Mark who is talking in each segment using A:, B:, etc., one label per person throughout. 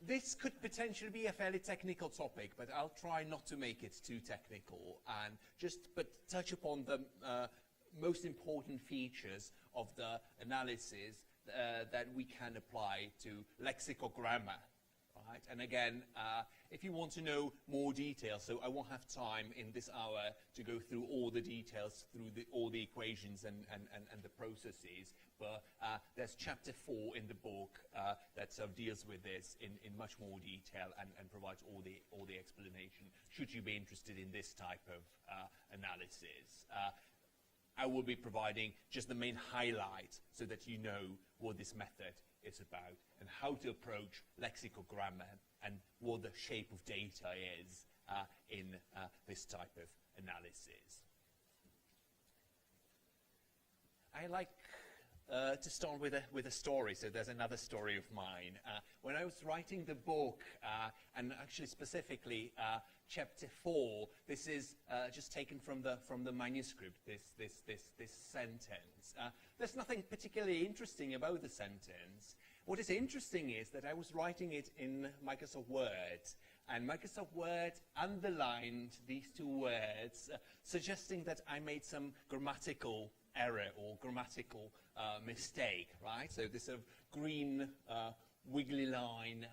A: This could potentially be a fairly technical topic, but I'll try not to make it too technical and but touch upon the most important features of the analysis that we can apply to lexicogrammar. Right? And again, if you want to know more details, so I won't have time in this hour to go through all the details, through all the equations and the processes, but there's chapter 4 in the book that sort of deals with this in much more detail and provides all the explanation, should you be interested in this type of analysis. I will be providing just the main highlights so that you know what this method is about and how to approach lexicogrammar and what the shape of data is in this type of analysis. I like to start with a story, so there's another story of mine. When I was writing the book, and actually specifically chapter 4, this is just taken from the manuscript. This sentence. There's nothing particularly interesting about the sentence. What is interesting is that I was writing it in Microsoft Word, and Microsoft Word underlined these two words, suggesting that I made some grammatical error or grammatical mistake, right? So this sort of green wiggly line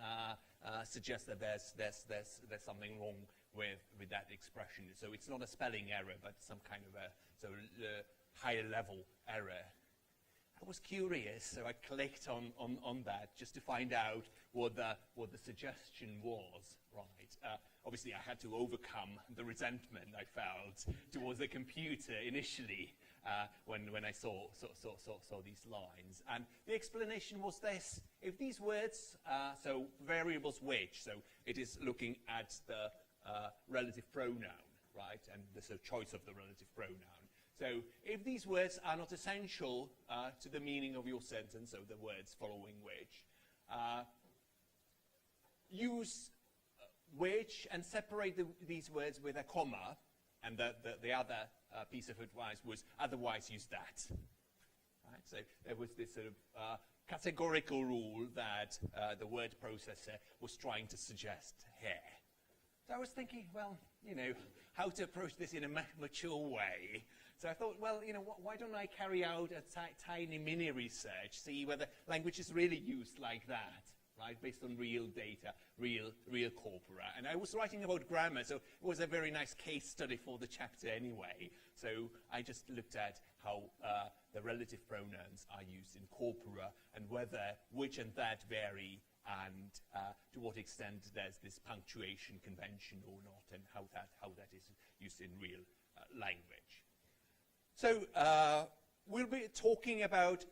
A: suggests that there's something wrong with that expression. So it's not a spelling error, but some kind of a higher level error. I was curious, so I clicked on that just to find out what the suggestion was, right? Obviously, I had to overcome the resentment I felt towards the computer initially when I saw these lines. And the explanation was this: if these words, so variables which, so it is looking at the relative pronoun, right, and the choice of the relative pronoun. So if these words are not essential to the meaning of your sentence, so the words following which, use which and separate these words with a comma, and the other piece of advice was otherwise use that. Right? So there was this sort of categorical rule that the word processor was trying to suggest here. So I was thinking, well, you know, how to approach this in a mature way. So I thought, well, you know, why don't I carry out a tiny mini research, see whether language is really used like that, right, based on real data, real corpora. And I was writing about grammar, so it was a very nice case study for the chapter anyway. So I just looked at how the relative pronouns are used in corpora and whether which and that vary, and to what extent there's this punctuation convention or not, and how that is used in real language. So we'll be talking about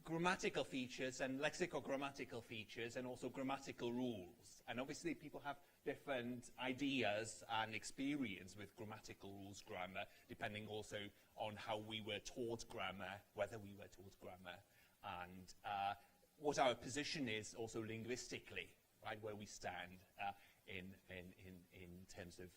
A: grammatical features and lexicogrammatical features and also grammatical rules. And obviously people have different ideas and experience with grammatical rules grammar, depending also on how we were taught grammar, whether we were taught grammar, and what our position is also linguistically, right, where we stand in terms of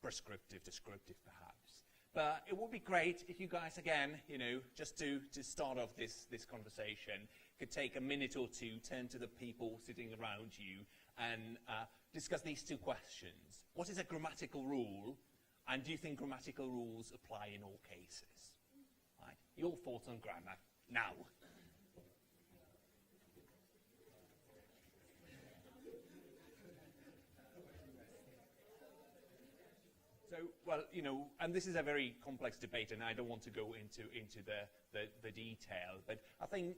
A: prescriptive, descriptive perhaps. But it would be great if you guys, again, you know, just to start off this conversation, could take a minute or two, turn to the people sitting around you, and discuss these two questions. What is a grammatical rule, and do you think grammatical rules apply in all cases? Right? Your thoughts on grammar now. So, well, you know, and this is a very complex debate, and I don't want to go into the detail, but I think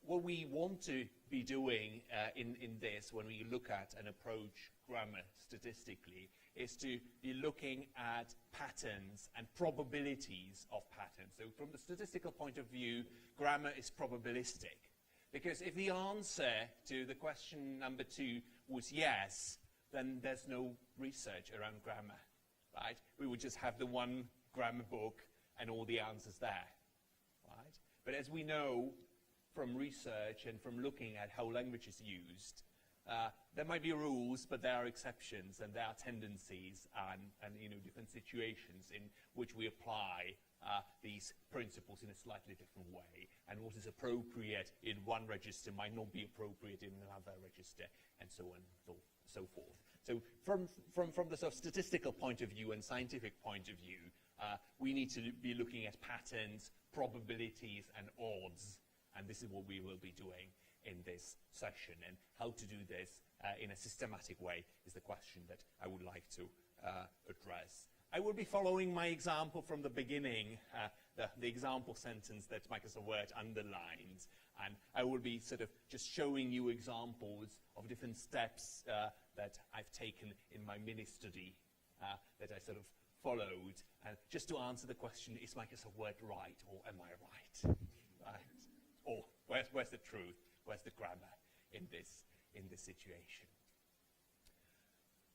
A: what we want to be doing in this, when we look at and approach grammar statistically, is to be looking at patterns and probabilities of patterns. So from the statistical point of view, grammar is probabilistic. Because if the answer to the question number 2 was yes, then there's no research around grammar, right? We would just have the one grammar book and all the answers there, right? But as we know from research and from looking at how language is used, there might be rules, but there are exceptions, and there are tendencies and you know, different situations in which we apply these principles in a slightly different way. And and what is appropriate in one register might not be appropriate in another register, and so on and so forth. So from the sort of statistical point of view and scientific point of view, we need to be looking at patterns, probabilities, and odds, and this is what we will be doing in this session. And how to do this in a systematic way is the question that I would like to address. I will be following my example from the beginning, the example sentence that Microsoft Word underlines, and I will be sort of just showing you examples of different steps that I've taken in my mini-study that I sort of followed, just to answer the question, is Microsoft Word right, or am I right? Or where's the truth? Where's the grammar in this situation?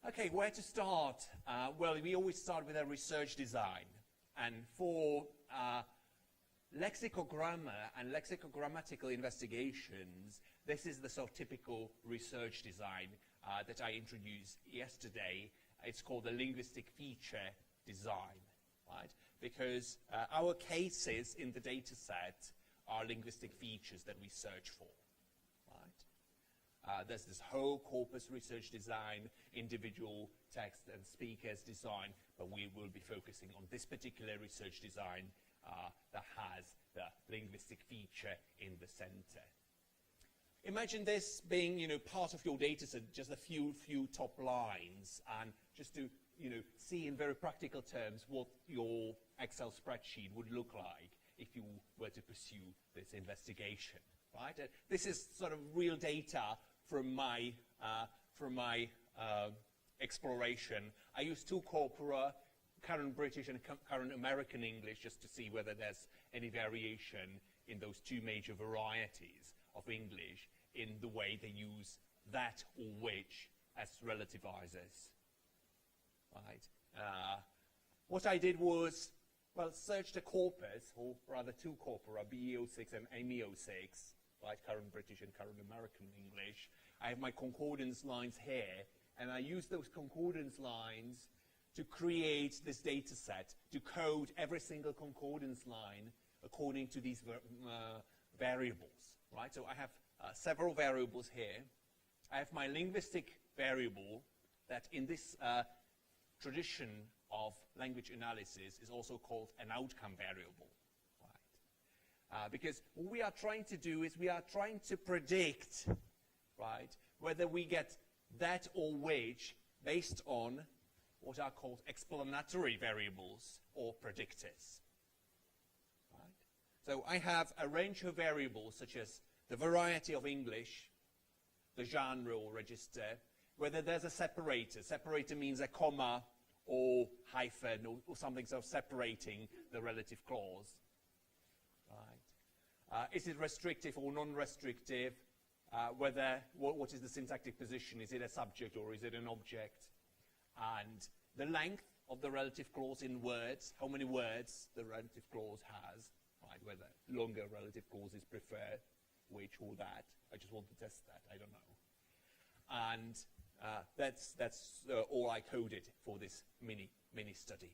A: Okay, where to start? Well, we always start with a research design. And for lexicogrammar and lexicogrammatical investigations, this is the sort of typical research design that I introduced yesterday. It's called the linguistic feature design, right? Because our cases in the data set are linguistic features that we search for. There's this whole corpus research design, individual text and speakers design, but we will be focusing on this particular research design that has the linguistic feature in the center. Imagine this being, part of your data set, just a few top lines, and just to, see in very practical terms what your Excel spreadsheet would look like if you were to pursue this investigation, right? This is sort of real data from my exploration. I use two corpora, current British and current American English, just to see whether there's any variation in those two major varieties of English in the way they use that or which as relativizers. Right? What I did was, well, search the corpus, or rather two corpora, BE06 and ME06, right, current British and current American English. I have my concordance lines here, and I use those concordance lines to create this data set, to code every single concordance line according to these variables, right? So I have several variables here. I have my linguistic variable that in this tradition of language analysis is also called an outcome variable, right? Because what we are trying to do is we are trying to predict, right, whether we get that or which based on what are called explanatory variables or predictors. Right? So I have a range of variables such as the variety of English, the genre or register, whether there's a separator. Separator means a comma or hyphen or something sort of separating the relative clause. Right? Is it restrictive or non-restrictive? What is the syntactic position? Is it a subject or is it an object? And the length of the relative clause in words, how many words the relative clause has, right? Whether longer relative clauses prefer which or that. I just want to test that, I don't know. And that's all I coded for this mini study,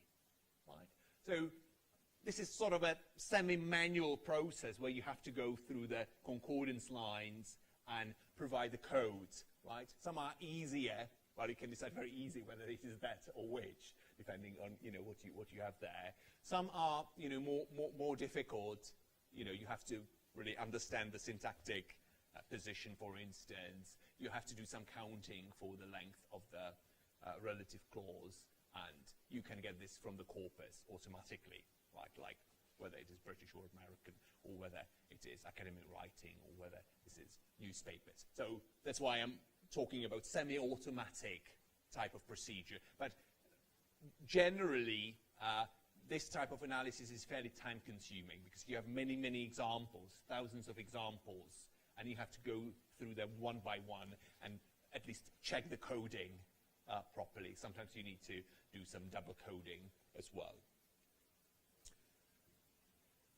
A: right? So this is sort of a semi-manual process where you have to go through the concordance lines and provide the codes, right? Some are easier. Well, you can decide very easy whether it is that or which, depending on what you have there. Some are more difficult. You have to really understand the syntactic position, for instance. You have to do some counting for the length of the relative clause, and you can get this from the corpus automatically, right? Like whether it is British or American, or whether it is academic writing, or whether this is newspapers. So that's why I'm talking about semi-automatic type of procedure. But generally, this type of analysis is fairly time-consuming because you have many, many examples, thousands of examples, and you have to go through them one by one and at least check the coding properly. Sometimes you need to do some double coding as well.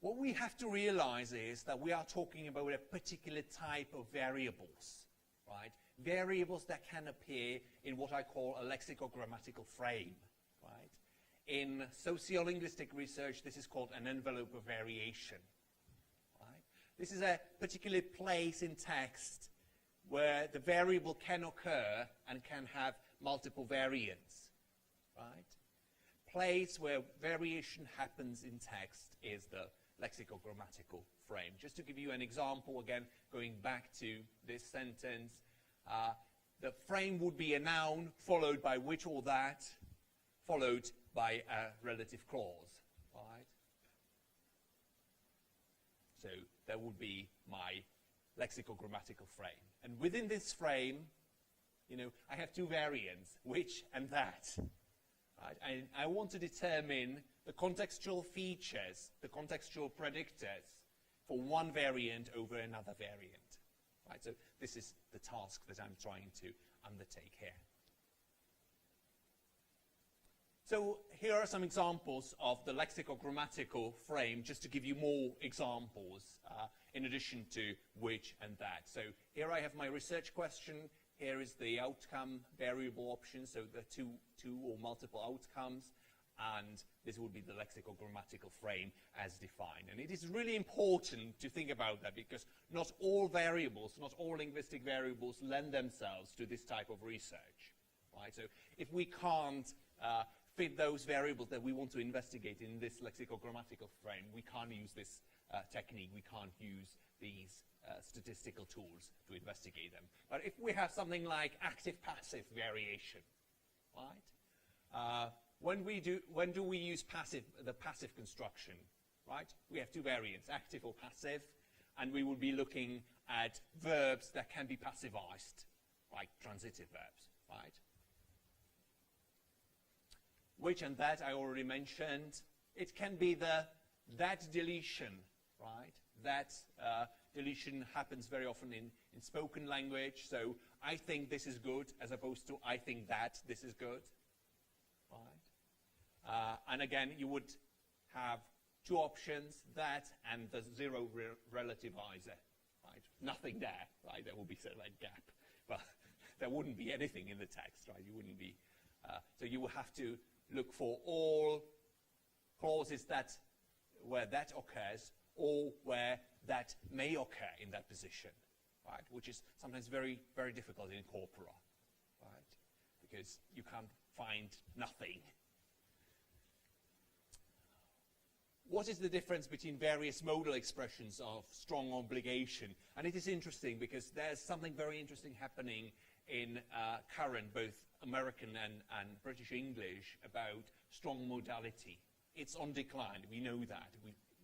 A: What we have to realize is that we are talking about a particular type of variables, right? Variables that can appear in what I call a lexicogrammatical frame, right? In sociolinguistic research, this is called an envelope of variation, right? This is a particular place in text where the variable can occur and can have multiple variants, right? Place where variation happens in text is the lexicogrammatical frame. Just to give you an example, again, going back to this sentence, the frame would be a noun followed by which or that, followed by a relative clause, right? So that would be my lexicogrammatical frame. And within this frame, you know, I have two variants, which and that. Right? And I want to determine the contextual features, the contextual predictors for one variant over another variant. Right? So this is the task that I'm trying to undertake here. So here are some examples of the lexicogrammatical frame, just to give you more examples in addition to which and that. So here I have my research question. Here is the outcome variable option, so the two or multiple outcomes, and this would be the lexicogrammatical frame as defined. And it is really important to think about that, because not all variables, not all linguistic variables lend themselves to this type of research, right? So if we can't fit those variables that we want to investigate in this lexicogrammatical frame, we can't use this technique, we can't use these statistical tools to investigate them. But if we have something like active-passive variation, right? When do we use the passive construction, right? We have two variants, active or passive, and we will be looking at verbs that can be passivized, like transitive verbs, right? Which and that I already mentioned. It can be that deletion, right? That deletion happens very often in spoken language. So I think this is good, as opposed to I think that this is good, right? And again, you would have two options, that and the zero relativizer, right? Nothing there, right? There will be sort of like gap, but there wouldn't be anything in the text, right? You wouldn't be. So you will have to look for all clauses where that occurs, or where that may occur in that position, right? Which is sometimes very, very difficult in corpora, right? Because you can't find nothing. What is the difference between various modal expressions of strong obligation? And it is interesting because there's something very interesting happening in current, both American and British English, about strong modality. It's on decline. We know that.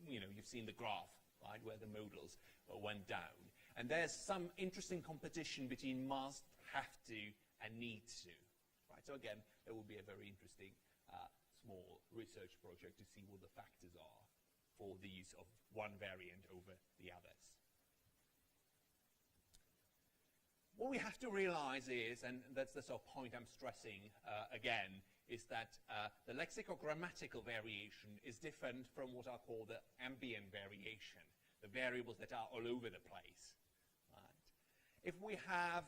A: You've seen the graph, right, where the modals went down. And there's some interesting competition between must, have to, and need to. Right? So again, there will be a very interesting small research project to see what the factors are for the use of one variant over the others. What we have to realize is, and that's the sort of point I'm stressing again, is that the lexicogrammatical variation is different from what I call the ambient variation, the variables that are all over the place. Right? If we have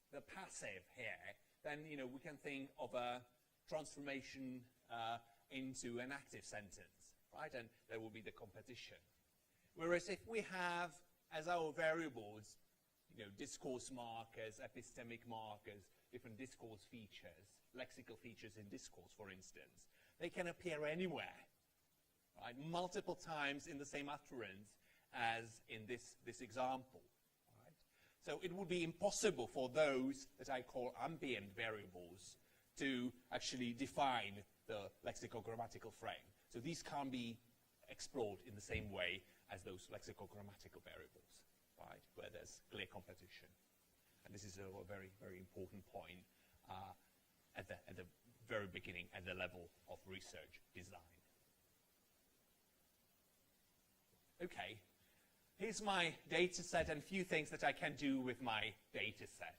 A: the passive here, then we can think of a transformation into an active sentence, right? And there will be the competition. Whereas if we have as our variables discourse markers, epistemic markers, different discourse features, lexical features in discourse, for instance, they can appear anywhere, right? Multiple times in the same utterance as in this example, right? So it would be impossible for those that I call ambient variables to actually define the lexicogrammatical frame. So these can't be explored in the same way as those lexicogrammatical variables, right, where there's clear competition. And this is a very, very important point at the very beginning, at the level of research design. Okay, here's my data set and a few things that I can do with my data set,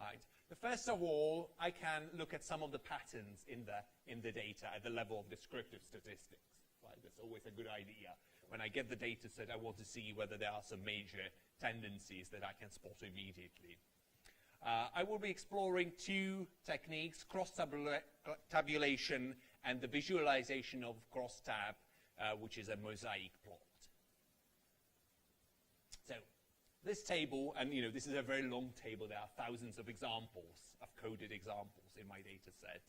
A: right? First of all, I can look at some of the patterns in the data at the level of descriptive statistics, right? That's always a good idea. When I get the data set, I want to see whether there are some major tendencies that I can spot immediately. I will be exploring two techniques, cross-tabulation and the visualization of cross-tab, which is a mosaic plot. this table, and this is a very long table, there are thousands of examples, of coded examples in my data set,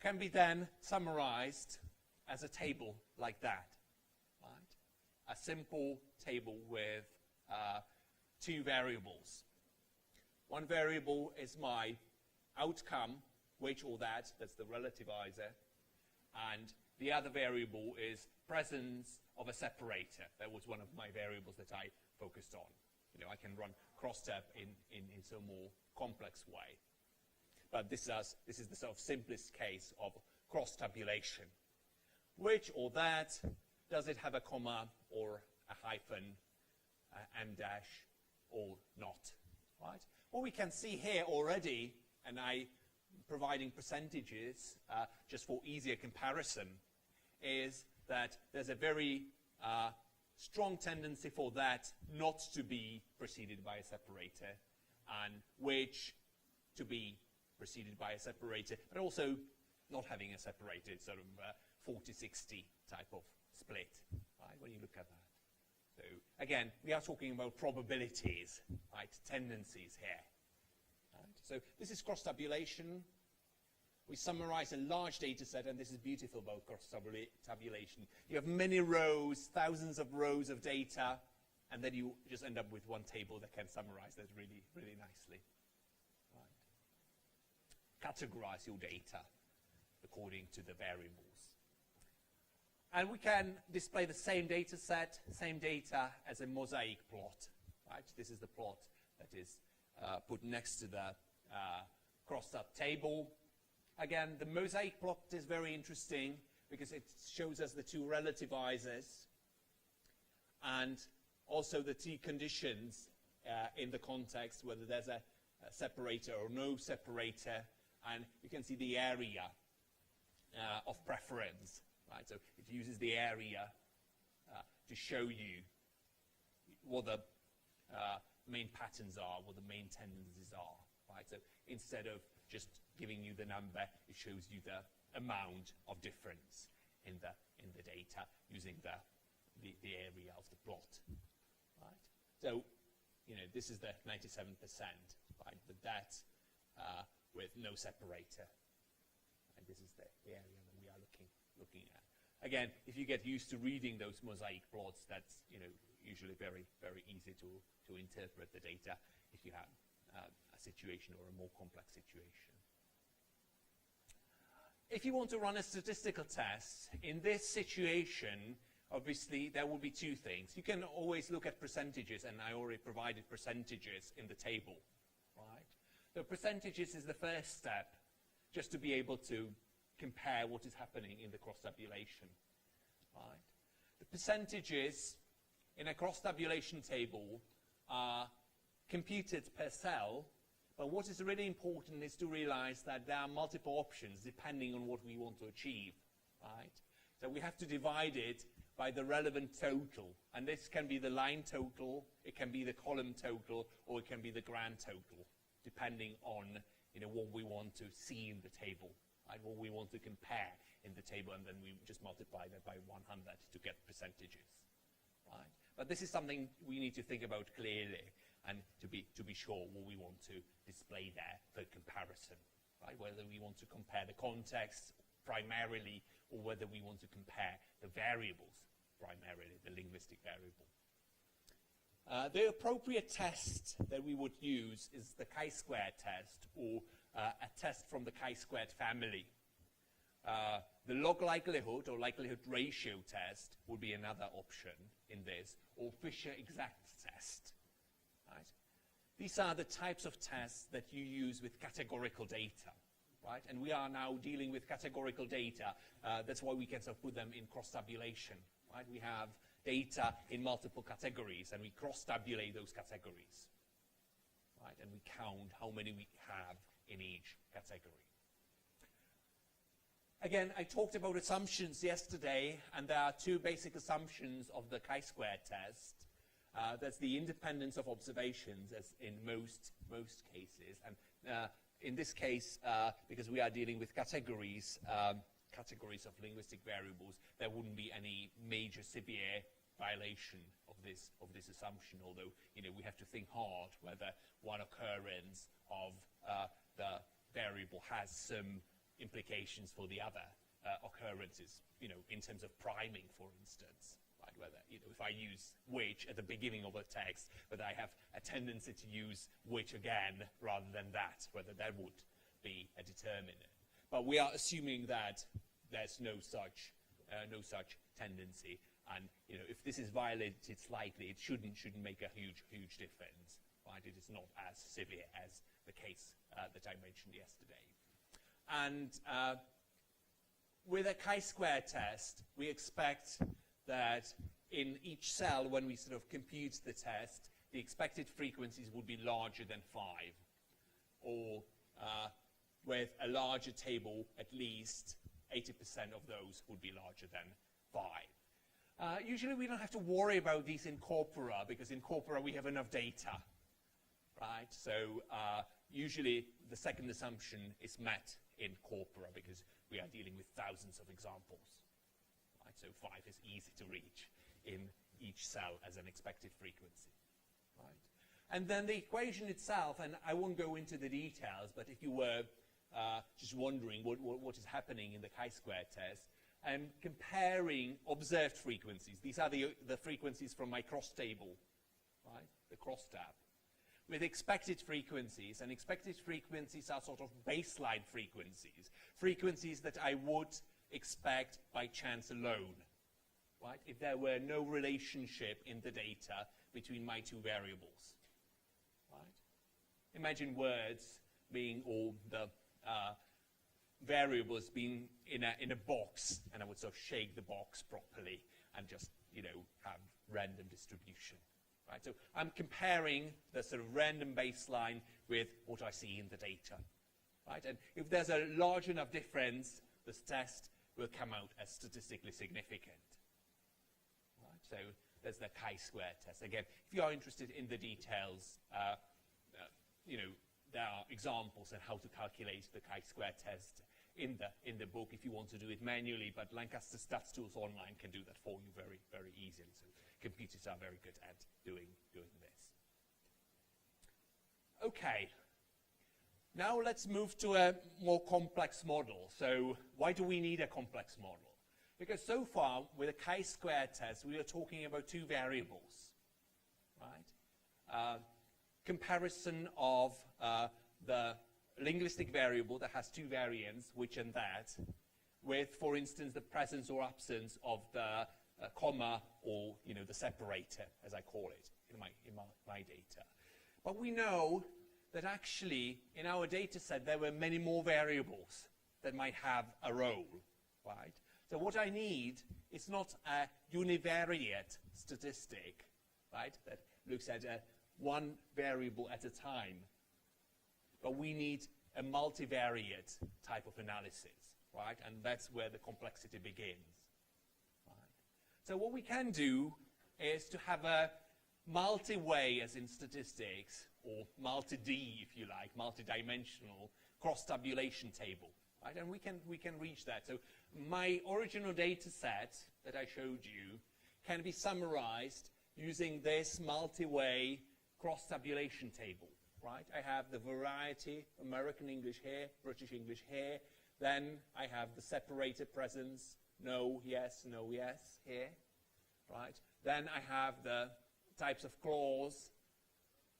A: can be then summarized as a table like that, right? A simple table with two variables. One variable is my outcome, which or that's the relativizer, and the other variable is presence of a separator. That was one of my variables that I focused on. I can run cross-tab in some more complex way. But this is the sort of simplest case of cross-tabulation. Which or that, does it have a comma or a hyphen, and dash, or not, right? What we can see here already, and I providing percentages just for easier comparison, is that there's a very strong tendency for that not to be preceded by a separator, and which to be preceded by a separator, but also not having a separator. It's sort of 40-60 type of split, right, when you look at that. So again, we are talking about probabilities, right, tendencies here. Right? So this is cross-tabulation. We summarize a large data set, and this is beautiful about cross-tabulation. You have many rows, thousands of rows of data, and then you just end up with one table that can summarize that really, really nicely. Right. Categorize your data according to the variables. And we can display the same data set, same data as a mosaic plot. Right? This is the plot that is put next to the crossed-tab table. Again, the mosaic plot is very interesting because it shows us the two relativizers and also the two conditions in the context, whether there's a separator or no separator, and you can see the area of preference. Right, so it uses the area to show you what the main patterns are, what the main tendencies are. Right, so instead of just giving you the number, it shows you the amount of difference in the data using the area of the plot. Right, so this is the 97%. Right, but that's with no separator, and this is the area that we are looking at. Again, if you get used to reading those mosaic plots, that's usually very, very easy to interpret the data if you have a situation or a more complex situation. If you want to run a statistical test, in this situation, obviously, there will be two things. You can always look at percentages, and I already provided percentages in the table. Right? So percentages is the first step, just to be able to compare what is happening in the cross-tabulation. Right? The percentages in a cross-tabulation table are computed per cell, but what is really important is to realize that there are multiple options depending on what we want to achieve. Right? So we have to divide it by the relevant total, and this can be the line total, it can be the column total, or it can be the grand total, depending on what we want to see in the table. Right, what we want to compare in the table, and then we just multiply that by 100 to get percentages. Right? But this is something we need to think about clearly, and to be sure what we want to display there for comparison. Right? Whether we want to compare the context primarily, or whether we want to compare the variables primarily, the linguistic variable. The appropriate test that we would use is the chi-square test, or a test from the chi-squared family. The log likelihood or likelihood ratio test would be another option in this, or Fisher exact test. Right? These are the types of tests that you use with categorical data. Right? And we are now dealing with categorical data. That's why we can sort of put them in cross-tabulation. Right? We have data in multiple categories, and we cross-tabulate those categories. Right? And we count how many we have in each category. Again, I talked about assumptions yesterday, and there are two basic assumptions of the chi-square test. That's the independence of observations, as in most cases. And in this case, because we are dealing with categories of linguistic variables, there wouldn't be any major severe violation of this assumption, although, you know, we have to think hard whether one occurrence of the variable has some implications for the other occurrences, you know, in terms of priming, for instance. Right? Whether, you know, if I use which at the beginning of a text, whether I have a tendency to use which again rather than that, whether that would be a determinant. But we are assuming that there's no such tendency, and, you know, if this is violated slightly, it shouldn't make a huge difference. Right? It is not as severe as the case that I mentioned yesterday. And with a chi-square test, we expect that in each cell, when we sort of compute the test, the expected frequencies would be larger than 5, or with a larger table, at least 80% of those would be larger than 5. Usually we don't have to worry about these in corpora, because in corpora we have enough data, right? So usually the second assumption is met in corpora, because we are dealing with thousands of examples. Right? So 5 is easy to reach in each cell as an expected frequency. Right? And then the equation itself, and I won't go into the details, but if you were just wondering what is happening in the chi-square test, I'm comparing observed frequencies. These are the frequencies from my cross table, right? The cross-tab, with expected frequencies, and expected frequencies are sort of baseline frequencies, frequencies that I would expect by chance alone, right? If there were no relationship in the data between my two variables, right? Imagine words being, or the variables being in a box, and I would sort of shake the box properly and just, you know, have random distribution. Right? So I'm comparing the sort of random baseline with what I see in the data. Right? And if there's a large enough difference, this test will come out as statistically significant. Right? So there's the chi-square test. Again, if you are interested in the details, you know, there are examples on how to calculate the chi-square test in the book if you want to do it manually, but Lancaster Stats Tools Online can do that for you very, very easily. So computers are very good at doing this. Okay. Now let's move to a more complex model. So why do we need a complex model? Because so far, with a chi-square test, we are talking about two variables, right? Comparison of the linguistic variable that has two variants, which and that, with, for instance, the presence or absence of the comma, or, you know, the separator, as I call it in my data. But we know that actually in our data set there were many more variables that might have a role, right? So what I need is not a univariate statistic, right, that looks at one variable at a time, but we need a multivariate type of analysis, right? And that's where the complexity begins. So what we can do is to have a multi-way, as in statistics, or multi-D, if you like, multi-dimensional cross-tabulation table, right? And we can reach that. So my original data set that I showed you can be summarized using this multi-way cross-tabulation table, right? I have the variety, American English here, British English here. Then I have the separated presence, no, yes, here, right? Then I have the types of clause,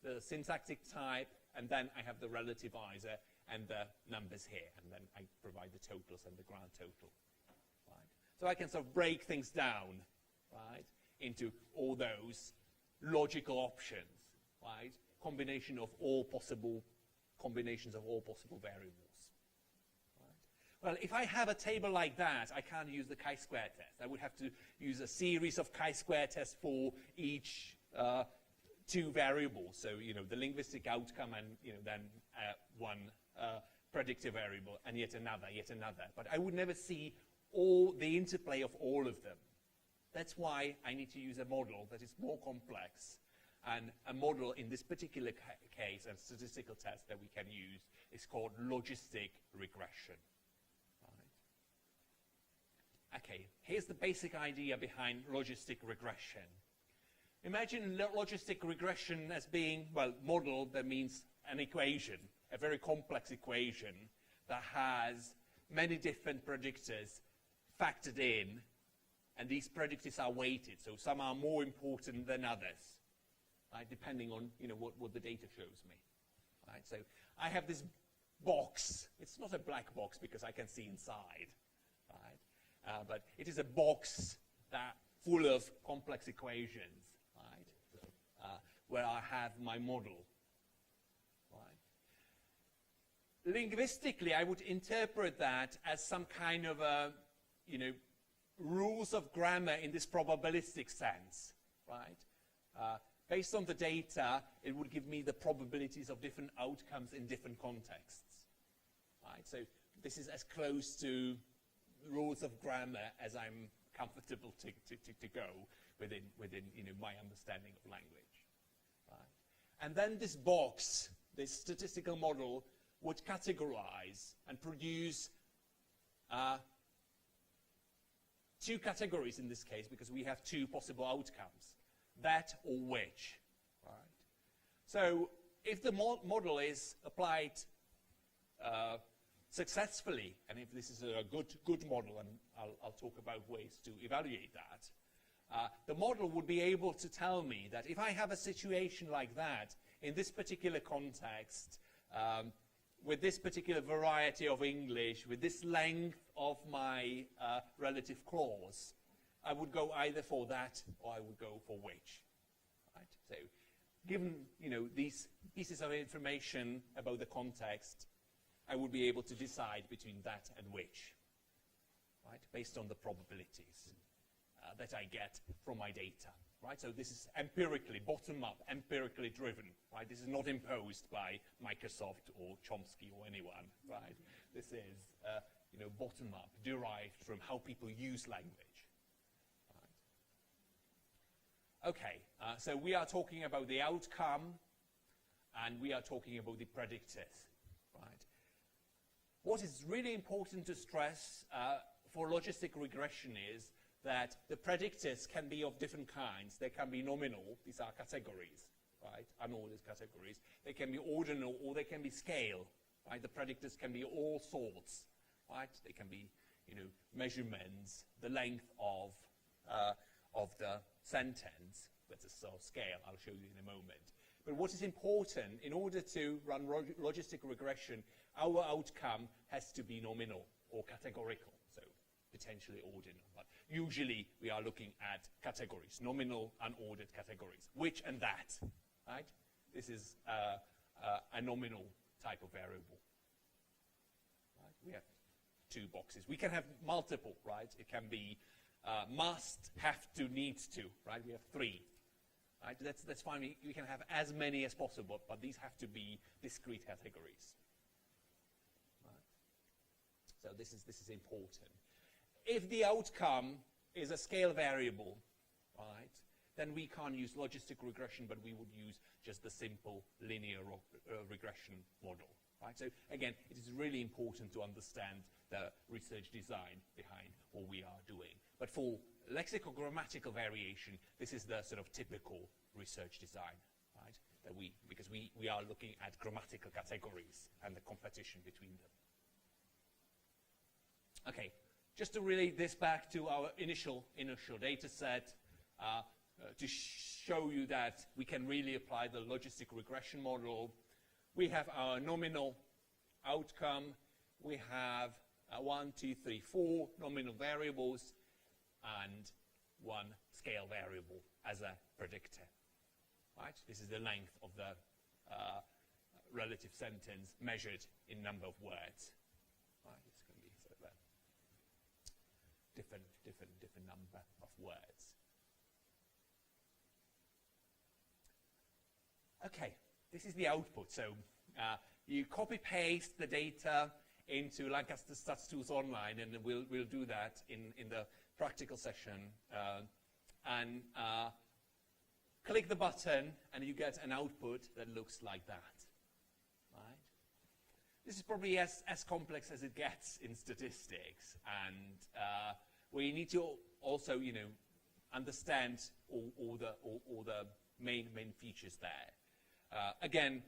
A: the syntactic type, and then I have the relativizer and the numbers here, and then I provide the totals and the grand total, right? So I can sort of break things down, right, into all those logical options, right? Combination of all possible combinations of all possible variables. Well, if I have a table like that, I can't use the chi-square test. I would have to use a series of chi-square tests for each two variables. So, you know, the linguistic outcome and, you know, then one predictive variable and yet another. But I would never see all the interplay of all of them. That's why I need to use a model that is more complex. And a model in this particular case, a statistical test that we can use, is called logistic regression. Okay, here's the basic idea behind logistic regression. Imagine logistic regression as being, well, model, that means an equation, a very complex equation that has many different predictors factored in, and these predictors are weighted, so some are more important than others, right, depending on what the data shows me. Right? So I have this box. It's not a black box because I can see inside, right? But it is a box that full of complex equations, right? Where I have my model. Right? Linguistically, I would interpret that as some kind of a, rules of grammar in this probabilistic sense, right? Based on the data, it would give me the probabilities of different outcomes in different contexts, right? So this is as close to rules of grammar as I'm comfortable to go within my understanding of language, right? And then this box, this statistical model, would categorize and produce two categories in this case, because we have two possible outcomes, that or which, right? So if the model is applied successfully, and if this is a good model, and I'll talk about ways to evaluate that, the model would be able to tell me that if I have a situation like that, in this particular context, with this particular variety of English, with this length of my relative clause, I would go either for that or I would go for which. Right? So, given these pieces of information about the context, I would be able to decide between that and which, right? Based on the probabilities that I get from my data. Right? So this is empirically, bottom-up, empirically driven. Right? This is not imposed by Microsoft or Chomsky or anyone. Right? This is bottom-up, derived from how people use language. Right? Okay, so we are talking about the outcome, and we are talking about the predictors. Right? What is really important to stress for logistic regression is that the predictors can be of different kinds. They can be nominal, these are categories, right, unordered categories. They can be ordinal, or they can be scale, right? The predictors can be all sorts, right? They can be, measurements, the length of the sentence. That's a sort of scale, I'll show you in a moment. But what is important, in order to run logistic regression, our outcome has to be nominal or categorical, so potentially ordinal. But usually we are looking at categories, nominal, unordered categories, which and that, right? This is a nominal type of variable. Right? We have two boxes. We can have multiple, right? It can be must, have to, needs to, right? We have three. Right? That's fine. We can have as many as possible, but these have to be discrete categories. Right? So this is important. If the outcome is a scale variable, right, then we can't use logistic regression, but we would use just the simple linear regression model. Right? So again, it is really important to understand the research design behind what we are doing. But for lexicogrammatical variation, this is the sort of typical research design, right? Because we are looking at grammatical categories and the competition between them. Okay. Just to relate this back to our initial data set, to show you that we can really apply the logistic regression model, we have our nominal outcome. We have 1, 2, 3, 4 nominal variables and one scale variable as a predictor. Right? This is the length of the relative sentence measured in number of words. Right? It's going to be sort of a different number of words. Okay, this is the output. So you copy-paste the data into Lancaster Stats Tools Online, and we'll do that in the practical session. And click the button, and you get an output that looks like that. Right? This is probably as complex as it gets in statistics, and we need to also, you know, understand all the main features there. Again,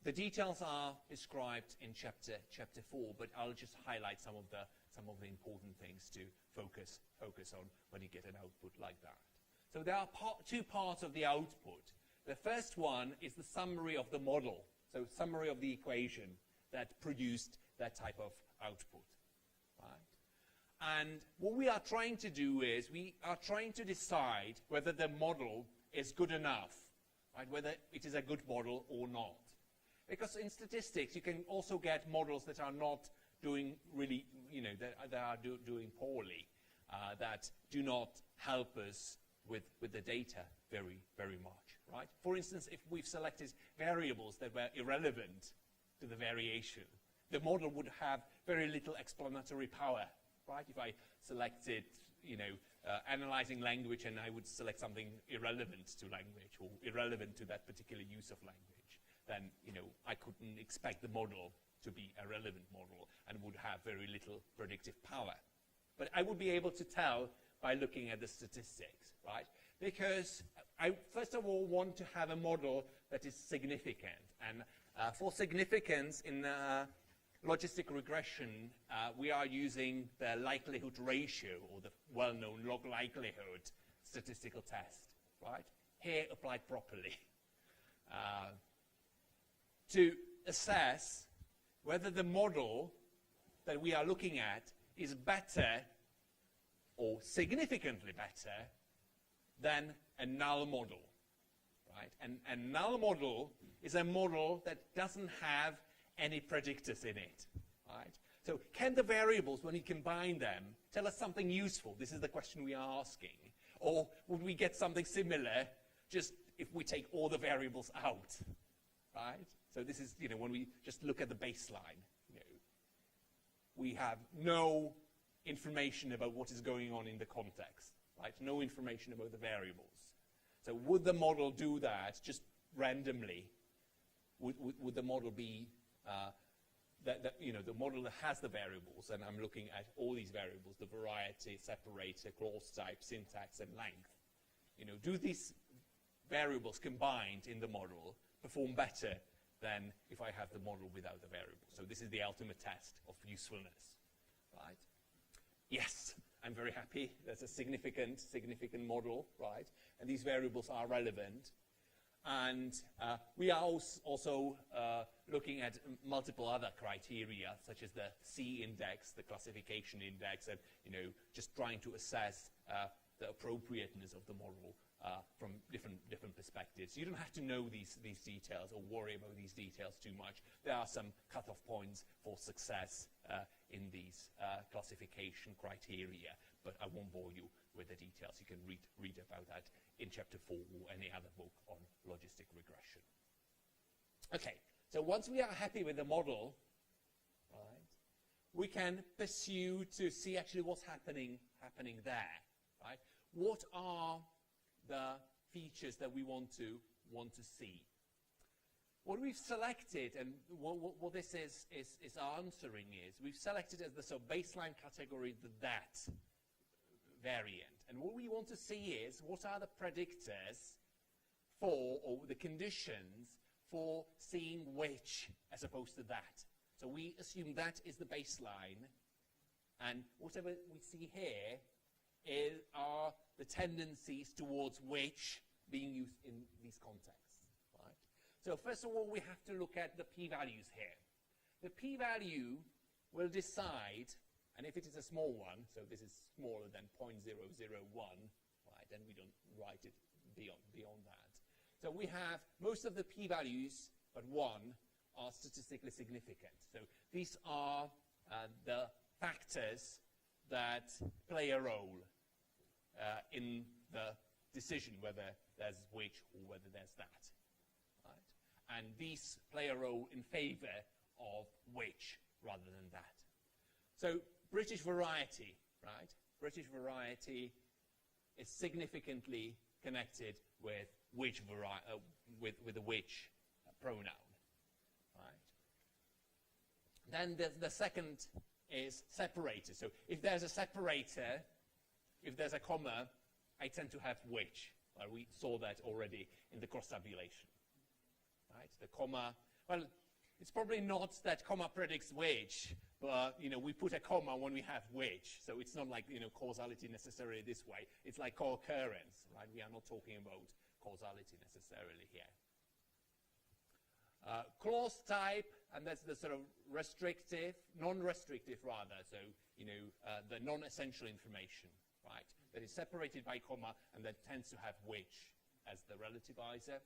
A: the details are described in chapter 4, but I'll just highlight some of the important things to focus on when you get an output like that. So there are two parts of the output. The first one is the summary of the model, so summary of the equation that produced that type of output, right? And what we are trying to do is we are trying to decide whether the model is good enough, right? Whether it is a good model or not. Because in statistics, you can also get models that are not doing really, you know, that are doing poorly, that do not help us with the data very much, right? For instance, if we've selected variables that were irrelevant to the variation, the model would have very little explanatory power, right? If I selected, you know, analyzing language and I would select something irrelevant to language or irrelevant to that particular use of language, then, you know, I couldn't expect the model to be a relevant model and would have very little predictive power. But I would be able to tell by looking at the statistics, right? Because I, first of all, want to have a model that is significant. And for significance in logistic regression, we are using the likelihood ratio, or the well-known log likelihood statistical test, right? Here applied properly. To assess whether the model that we are looking at is better or significantly better than a null model, right? And a null model is a model that doesn't have any predictors in it, right? So can the variables, when you combine them, tell us something useful? This is the question we are asking. Or would we get something similar just if we take all the variables out, right? So this is, you know, when we just look at the baseline, you know, we have no information about what is going on in the context, right? No information about the variables. So would the model do that just randomly? Would the model be that you know, the model that has the variables, and I'm looking at all these variables, the variety, separator, clause type, syntax, and length. You know, do these variables combined in the model perform better than if I have the model without the variable? So this is the ultimate test of usefulness, right? Yes, I'm very happy. That's a significant model, right? And these variables are relevant. And we are also looking at multiple other criteria, such as the C index, the classification index, and, you know, just trying to assess the appropriateness of the model from different perspectives. You don't have to know these details or worry about these details too much. There are some cutoff points for success in these classification criteria, but I won't bore you with the details. You can read about that in chapter 4 or any other book on logistic regression. Okay, so once we are happy with the model, right, we can pursue to see actually what's happening there, right? What are the features that we want to see? What we've selected, and what this is answering is, we've selected as the baseline category that variant. And what we want to see is, what are the predictors for, or the conditions for seeing which as opposed to that. So we assume that is the baseline, and whatever we see here are the tendencies towards which being used in these contexts, right? So first of all, we have to look at the p-values here. The p-value will decide, and if it is a small one, so this is smaller than 0.001, right, then we don't write it beyond that. So we have most of the p-values, but one, are statistically significant. So these are the factors that play a role in the decision whether there's which or whether there's that, right? And these play a role in favor of which rather than that. So British variety, right? British variety is significantly connected with which with the which pronoun, right? Then the second is separator. So if there's a separator, if there's a comma, I tend to have which. We saw that already in the cross-tabulation. Right? The comma, well, it's probably not that comma predicts which, but we put a comma when we have which, so it's not like causality necessarily this way. It's like co-occurrence, right? We are not talking about causality necessarily here. Clause type, and that's the sort of restrictive, non-restrictive rather, so the non-essential information, right? That is separated by comma and that tends to have which as the relativizer.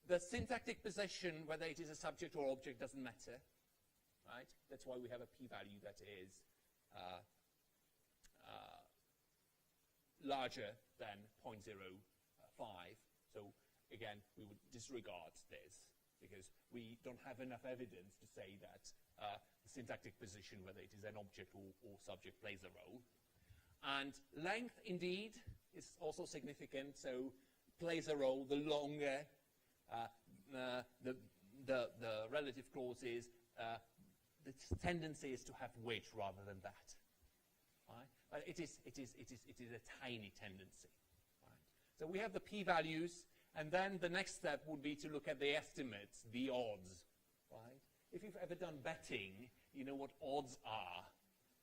A: The syntactic position, whether it is a subject or object, doesn't matter, right? That's why we have a p-value that is larger than 0.05. So again, we would disregard this because we don't have enough evidence to say that the syntactic position, whether it is an object or subject, plays a role. And length, indeed, is also significant, so plays a role. The longer the relative clause is, the tendency is to have which rather than that. Right? But it is a tiny tendency. Right? So we have the p-values, and then the next step would be to look at the estimates, the odds. Right? If you've ever done betting, you know what odds are.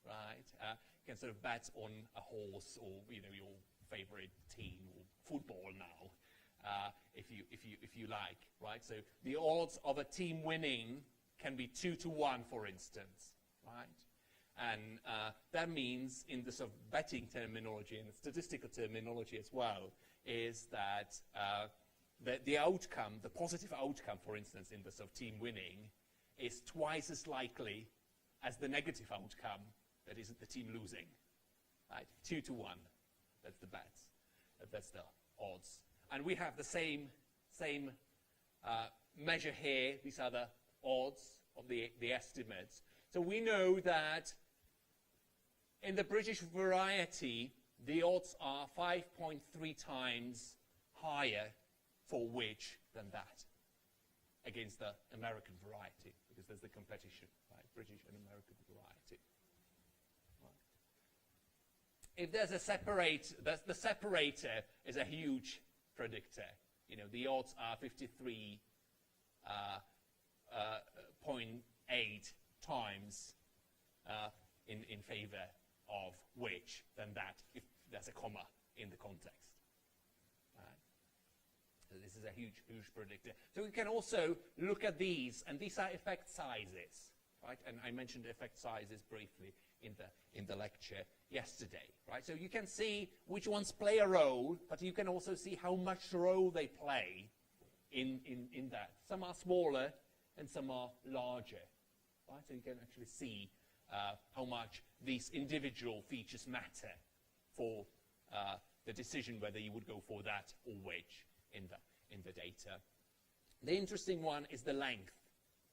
A: Right? You can sort of bet on a horse or your favorite team or football now. If you like, right? So the odds of a team winning can be 2 to 1, for instance, right? And that means, in the sort of betting terminology and the statistical terminology as well, is that the outcome, the positive outcome, for instance, in the sort of team winning, is twice as likely as the negative outcome, that is the team losing, right? 2 to 1. That's the bets. That's the odds. And we have the same measure here. These are the odds of the estimates. So we know that in the British variety, the odds are 5.3 times higher for which than that against the American variety, because there's the competition, right? British and American variety. If there's a the separator is a huge predictor. The odds are 53.8 times in favor of which than that, if there's a comma in the context. Right? So this is a huge predictor. So we can also look at these, and these are effect sizes. Right? And I mentioned effect sizes briefly in the lecture yesterday, right? So you can see which ones play a role, but you can also see how much role they play in that. Some are smaller and some are larger, right? So you can actually see how much these individual features matter for the decision whether you would go for that or which in the data. The interesting one is the length,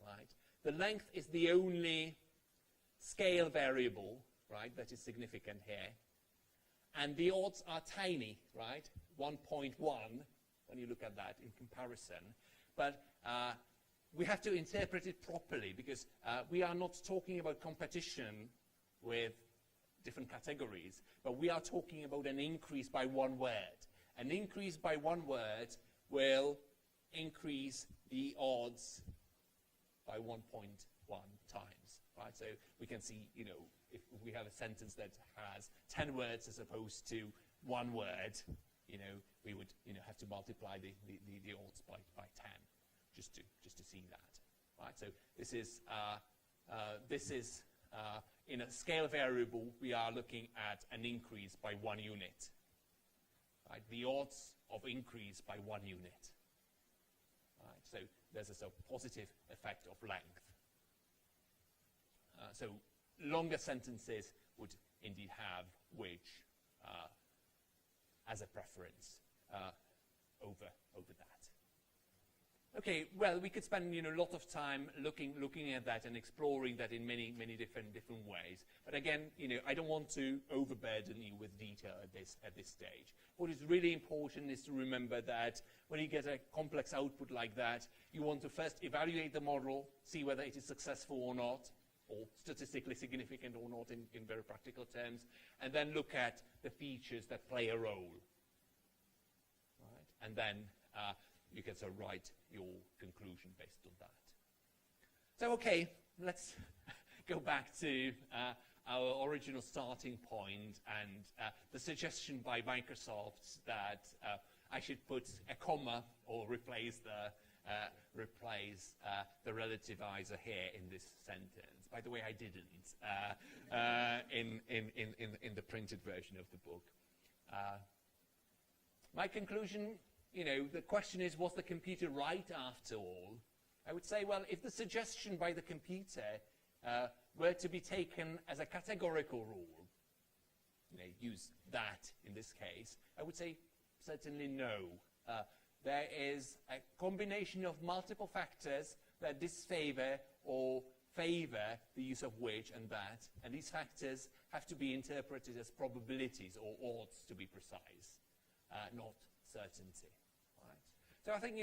A: right? The length is the only scale variable, right, that is significant here. And the odds are tiny, right, 1.1 when you look at that in comparison. But we have to interpret it properly because we are not talking about competition with different categories, but we are talking about an increase by one word. An increase by one word will increase the odds by 1.1 times, right? So we can see, if we have a sentence that has 10 words as opposed to one word, we would, have to multiply the odds by 10 just to see that, right? So this is in a scale variable, we are looking at an increase by 1 unit, right? The odds of increase by 1 unit, right? So there's a sort of positive effect of length. So longer sentences would indeed have which as a preference over that. Okay, well, we could spend a lot of time looking at that and exploring that in many different ways. But again, I don't want to overburden you with detail at this stage. What is really important is to remember that when you get a complex output like that, you want to first evaluate the model, see whether it is successful or not. or statistically significant or not in very practical terms, and then look at the features that play a role. Right? And then you can sort of write your conclusion based on that. So, okay, let's go back to our original starting point and the suggestion by Microsoft that I should put a comma or replace the relativizer here in this sentence. By the way, I didn't in the printed version of the book. My conclusion, the question is, was the computer right after all? I would say, well, if the suggestion by the computer were to be taken as a categorical rule, use that in this case, I would say certainly no. There is a combination of multiple factors that disfavor or favor the use of which and that, and these factors have to be interpreted as probabilities or odds, to be precise, not certainty. Right? So I think,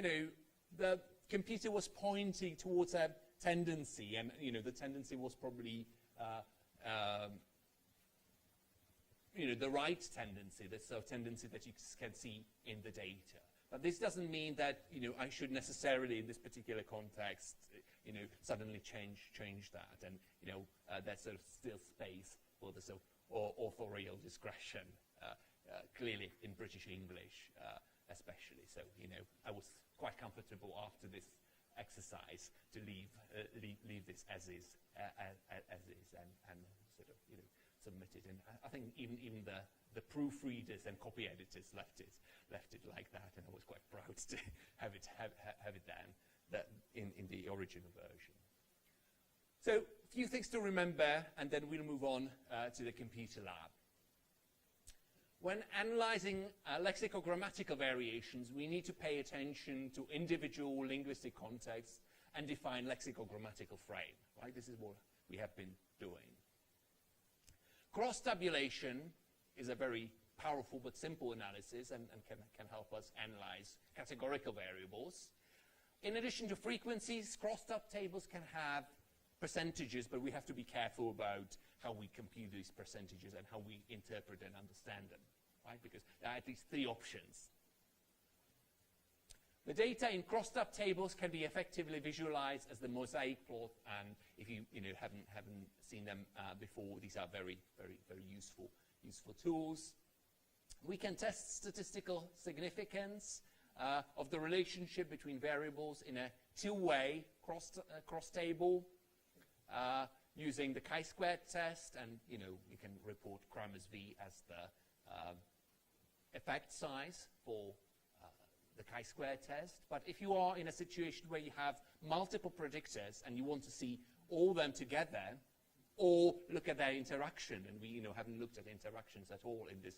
A: the computer was pointing towards a tendency, and the tendency was probably the right tendency, the sort of tendency that you can see in the data. But this doesn't mean that I should necessarily, in this particular context, suddenly change that, and there's sort of still space for the sort of authorial discretion, clearly in British English, especially. So I was quite comfortable after this exercise to leave this as is, and sort of submit it. And I think even the proofreaders and copy editors left it like that, and I was quite proud to have it then in the original version. So a few things to remember, and then we'll move on to the computer lab. When analyzing lexicogrammatical variations, we need to pay attention to individual linguistic contexts and define lexicogrammatical frame. Right? This is what we have been doing. Cross-tabulation is a very powerful but simple analysis and can help us analyze categorical variables. In addition to frequencies, crosstab tables can have percentages, but we have to be careful about how we compute these percentages and how we interpret and understand them, right? Because there are at least three options. The data in crosstab tables can be effectively visualized as the mosaic plot, and if you haven't seen them before, these are very useful tools. We can test statistical significance of the relationship between variables in a two-way cross table using the chi-squared test, and you can report Cramer's V as the effect size for the chi-squared test. But if you are in a situation where you have multiple predictors and you want to see all them together, or look at their interaction, and we haven't looked at interactions at all in this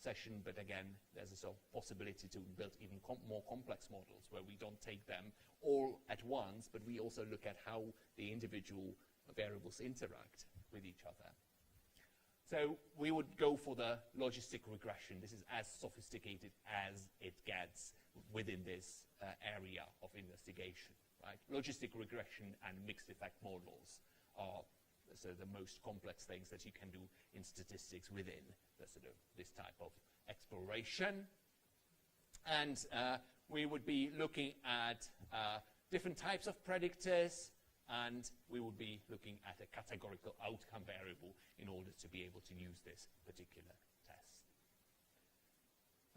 A: session, but again, there's a sort of possibility to build even more complex models where we don't take them all at once, but we also look at how the individual variables interact with each other. So we would go for the logistic regression. This is as sophisticated as it gets within this area of investigation. Right? Logistic regression and mixed effect models are the most complex things that you can do in statistics within this type of exploration. And we would be looking at different types of predictors, and we would be looking at a categorical outcome variable in order to be able to use this particular test.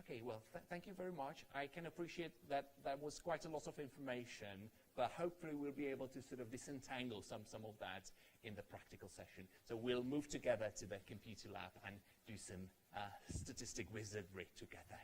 A: Okay, well, thank you very much. I can appreciate that that was quite a lot of information, but hopefully we'll be able to sort of disentangle some of that in the practical session. So we'll move together to the computer lab and do some statistic wizardry together.